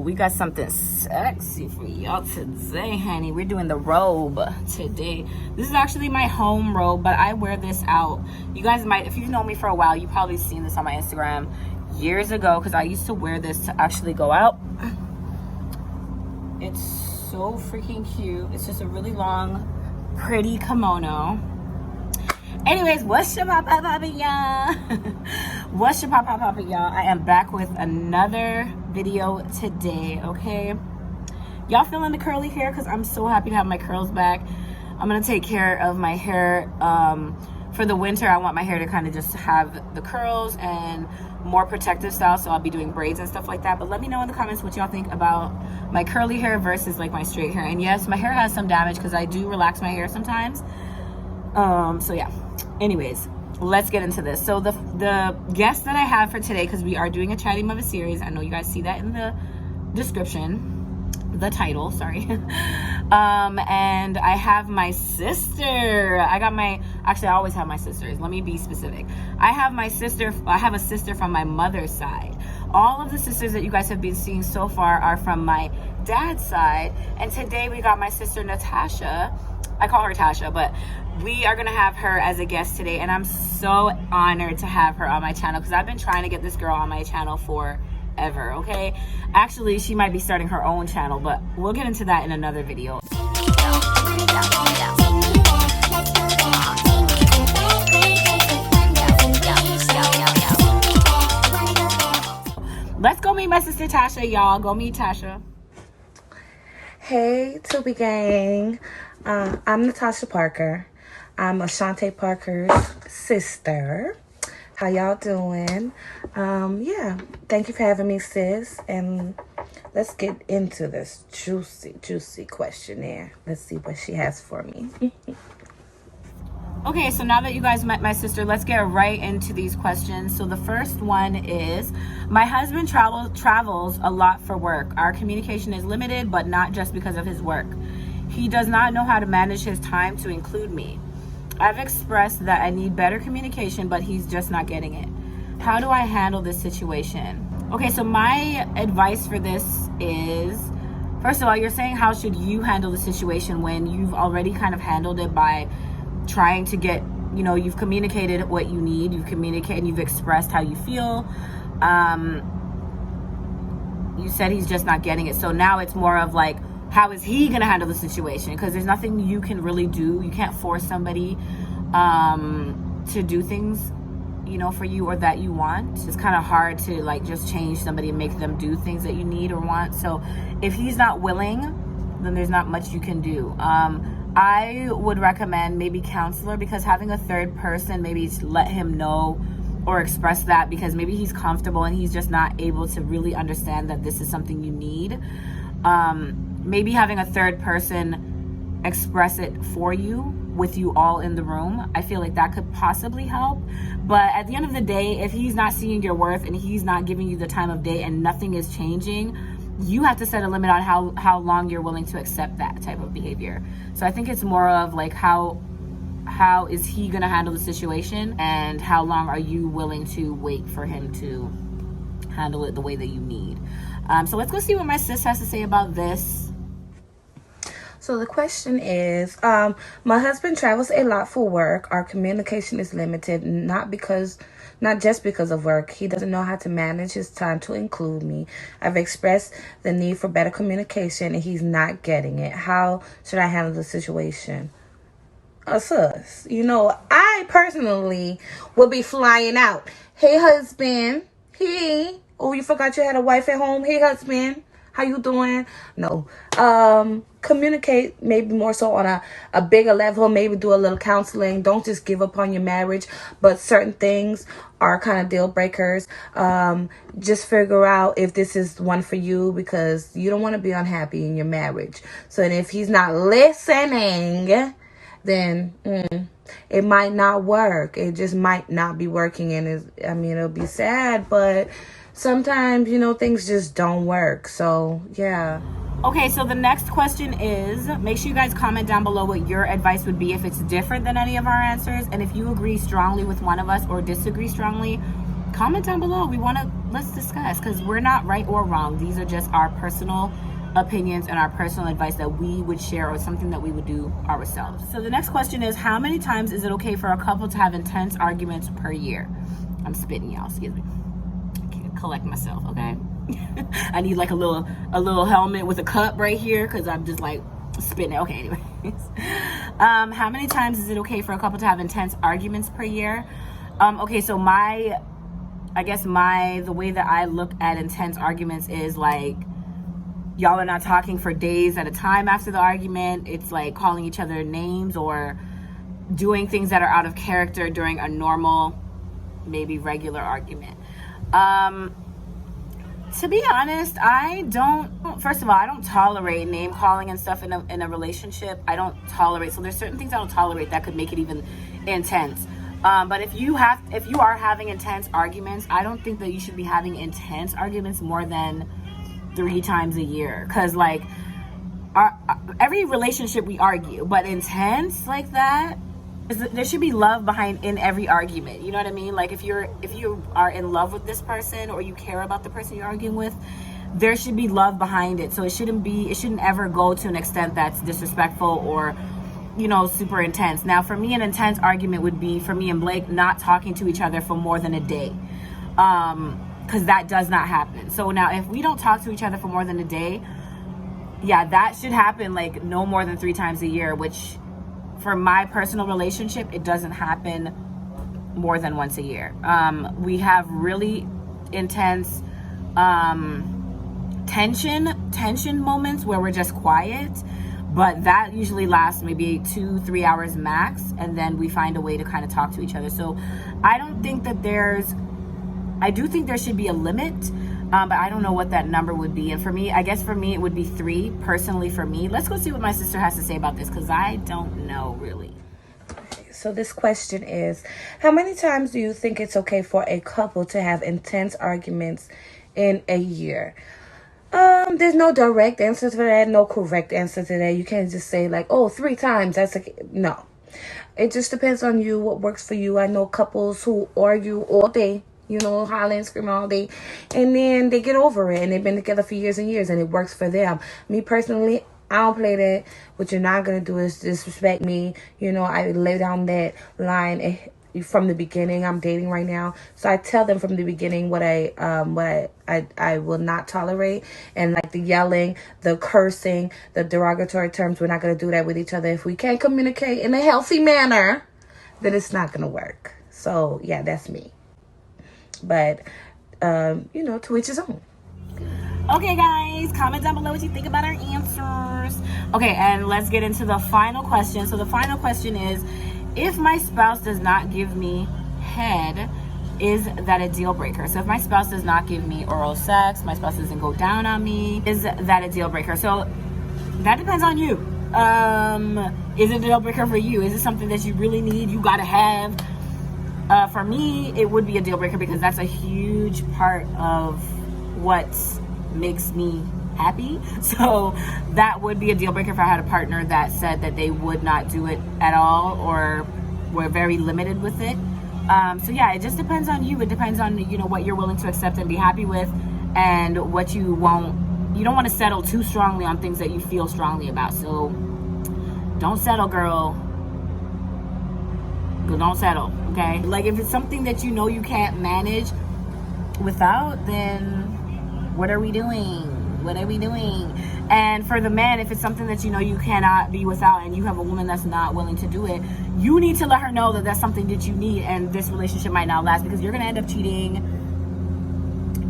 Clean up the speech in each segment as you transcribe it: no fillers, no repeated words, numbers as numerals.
we got something sexy for y'all today, honey. We're doing the robe today. This is actually my home robe, but I wear this out. You guys might, if you've known me for a while, you've probably seen this on my Instagram years ago, because I used to wear this to actually go out. It's so freaking cute. It's just a really long, pretty kimono. Anyways, what's your pop y'all? What's your pop y'all? I am back with another video today, okay? Y'all feeling the curly hair? Because I'm so happy to have my curls back. I'm gonna take care of my hair for the winter. I want my hair to kind of just have the curls and more protective style, so I'll be doing braids and stuff like that. But let me know in the comments what y'all think about my curly hair versus like my straight hair. And yes, my hair has some damage because I do relax my hair sometimes. So yeah, anyways, let's get into this. So the guest that I have for today, because we are doing a Chatty Mother series, I know you guys see that in the description, the title, sorry. And I have my sister. Actually I always have my sisters. Let me be specific. I have a sister from my mother's side. All of the sisters that you guys have been seeing so far are from my dad's side. And today we got my sister Natasha. I call her Tasha, but we are gonna have her as a guest today, and I'm so honored to have her on my channel because I've been trying to get this girl on my channel forever, okay? Actually, she might be starting her own channel, but we'll get into that in another video. Let's go meet my sister Tasha, y'all. Go meet Tasha. Hey, Tubi gang. I'm Natasha Parker. I'm Ashante Parker's sister. How y'all doing? Yeah, thank you for having me, sis. And let's get into this juicy questionnaire. Let's see what she has for me. Okay, so now that you guys met my sister, let's get right into these questions. So the first one is, my husband travels a lot for work. Our communication is limited, but not just because of his work. He does not know how to manage his time to include me. I've expressed that I need better communication, but he's just not getting it. How do I handle this situation? Okay, so my advice for this is, first of all, you're saying how should you handle the situation when you've already kind of handled it by trying to get, you've communicated what you need, you've expressed how you feel. You said he's just not getting it. So now it's more of like, how is he gonna handle the situation? Because there's nothing you can really do. You can't force somebody to do things, for you or that you want. It's kind of hard to like just change somebody and make them do things that you need or want. So if he's not willing, then there's not much you can do. I would recommend maybe counselor, because having a third person, maybe let him know or express that, because maybe he's comfortable and he's just not able to really understand that this is something you need. Maybe having a third person express it for you with you all in the room. I feel like that could possibly help. But at the end of the day, if he's not seeing your worth and he's not giving you the time of day and nothing is changing, you have to set a limit on how long you're willing to accept that type of behavior. So I think it's more of like, how is he gonna handle the situation, and how long are you willing to wait for him to handle it the way that you need. So let's go see what my sis has to say about this. So the question is, my husband travels a lot for work. Our communication is limited, not just because of work. He doesn't know how to manage his time to include me. I've expressed the need for better communication and he's not getting it. How should I handle the situation? Sus, I personally would be flying out. Hey, husband. Hey. Oh, you forgot you had a wife at home? Hey, husband. How you doing? No. Communicate maybe more so on a bigger level. Maybe do a little counseling. Don't just give up on your marriage. But certain things are kind of deal breakers. Just figure out if this is one for you, because you don't want to be unhappy in your marriage. So and if he's not listening, then it might not work. It just might not be working. And it'll be sad, but sometimes, things just don't work. So, yeah. Okay, so the next question is, make sure you guys comment down below what your advice would be if it's different than any of our answers. And if you agree strongly with one of us or disagree strongly, comment down below. Let's discuss, because we're not right or wrong. These are just our personal opinions and our personal advice that we would share, or something that we would do ourselves. So the next question is, how many times is it okay for a couple to have intense arguments per year? I'm spitting, y'all, excuse me. I can't collect myself, okay? I need like a little helmet with a cup right here, because I'm just like spitting it. Okay, anyways. How many times is it okay for a couple to have intense arguments per year? Okay, so the way that I look at intense arguments is like, y'all are not talking for days at a time after the argument. It's like calling each other names or doing things that are out of character during a normal, maybe regular argument. To be honest, first of all, I don't tolerate name calling and stuff in a relationship. I don't tolerate, so there's certain things I don't tolerate that could make it even intense. But if you are having intense arguments, I don't think that you should be having intense arguments more than 3 times a year, because like every relationship we argue, but intense like that, there should be love in every argument. You know what I mean? Like if you are in love with this person, or you care about the person you're arguing with, there should be love behind it. So it shouldn't ever go to an extent that's disrespectful or, you know, super intense. Now for me, an intense argument would be for me and Blake not talking to each other for more than a day. Because that does not happen. So now if we don't talk to each other for more than a day, yeah, that should happen like no more than 3 times a year, which for my personal relationship, it doesn't happen more than once a year. We have really intense tension moments where we're just quiet, but that usually lasts maybe 2-3 hours max, and then we find a way to kind of talk to each other. So I do think there should be a limit, but I don't know what that number would be. And for me, it would be 3, personally for me. Let's go see what my sister has to say about this, because I don't know really. So this question is, how many times do you think it's okay for a couple to have intense arguments in a year? There's no direct answer to that, no correct answer to that. You can't just say like, oh, 3 times. No. It just depends on you, what works for you. I know couples who argue all day, you know, holler and scream all day, and then they get over it, and they've been together for years and years, and it works for them. Me personally, I don't play that. What you're not gonna do is disrespect me. You know, I lay down that line from the beginning. I'm dating right now, so I tell them from the beginning what I will not tolerate, and like the yelling, the cursing, the derogatory terms. We're not gonna do that with each other. If we can't communicate in a healthy manner, then it's not gonna work. So yeah, that's me. But you know, to each his own. Okay guys, comment down below what you think about our answers. Okay, and let's get into the final question. So the final question is, if my spouse does not give me head, is that a deal breaker? So if my spouse does not give me oral sex, my spouse doesn't go down on me, is that a deal breaker? So that depends on you. Is it a deal breaker for you? Is it something that you really need, you gotta have? For me, it would be a deal breaker, because that's a huge part of what makes me happy. So that would be a deal breaker if I had a partner that said that they would not do it at all, or were very limited with it. So yeah, it just depends on you. It depends on, you know, what you're willing to accept and be happy with, and what you won't. You don't want to settle too strongly on things that you feel strongly about. So don't settle, girl. Don't settle, okay? Like if it's something that you know you can't manage without, then what are we doing? What are we doing? And for the man, if it's something that you know you cannot be without, and you have a woman that's not willing to do it, you need to let her know that that's something that you need, and this relationship might not last, because you're going to end up cheating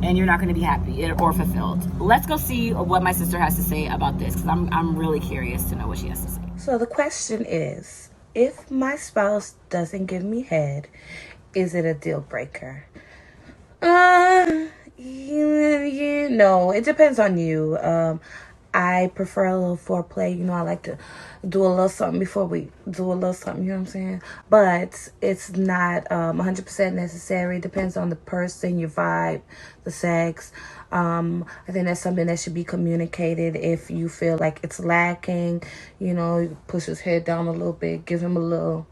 and you're not going to be happy or fulfilled. Let's go see what my sister has to say about this, because I'm really curious to know what she has to say. So the question is, if my spouse doesn't give me head, is it a deal breaker? Yeah, no, it depends on you. I prefer a little foreplay. You know, I like to do a little something before we do a little something, you know what I'm saying? But it's not 100% necessary. It depends on the person, your vibe, the sex. I think that's something that should be communicated. If you feel like it's lacking, you know, push his head down a little bit, give him a little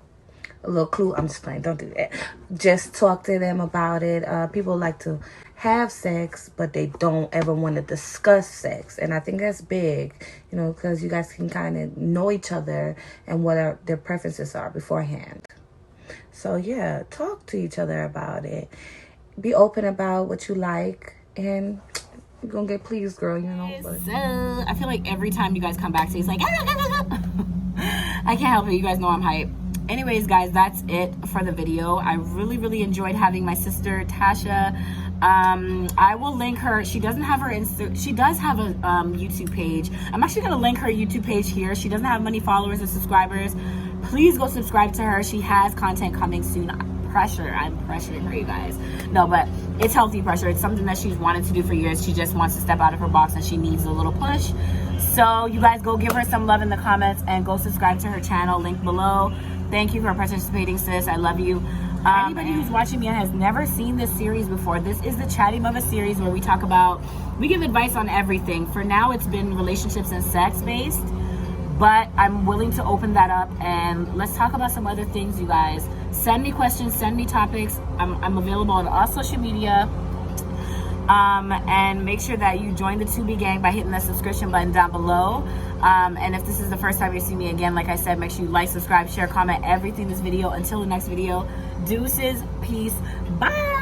a little clue. I'm just playing. Don't do that. Just talk to them about it. People like to have sex, but they don't ever want to discuss sex. And I think that's big, you know, because you guys can kind of know each other and what their preferences are beforehand. So, yeah, talk to each other about it. Be open about what you like, and you're going to get pleased, girl, you know. But. So, I feel like every time you guys come back to it's like, I can't help it. You guys know I'm hype. Anyways, guys, that's it for the video. I really, really enjoyed having my sister, Tasha. I will link her. She doesn't have her she does have a YouTube page. I'm actually going to link her YouTube page here. She doesn't have many followers or subscribers. Please go subscribe to her. She has content coming soon. I'm pressuring her, you guys. No, but it's healthy pressure. It's something that she's wanted to do for years. She just wants to step out of her box and she needs a little push. So you guys go give her some love in the comments and go subscribe to her channel, link below. Thank you for participating, sis. I love you. Anybody who's watching me and has never seen this series before, this is the Chatty Mother series where we give advice on everything. For now, it's been relationships and sex based, but I'm willing to open that up and let's talk about some other things, you guys. Send me questions, send me topics. I'm available on all social media. And make sure that you join the 2B gang by hitting the subscription button down below. And if this is the first time you see me again, like I said, make sure you like, subscribe, share, comment everything in this video. Until the next video, deuces, peace, bye.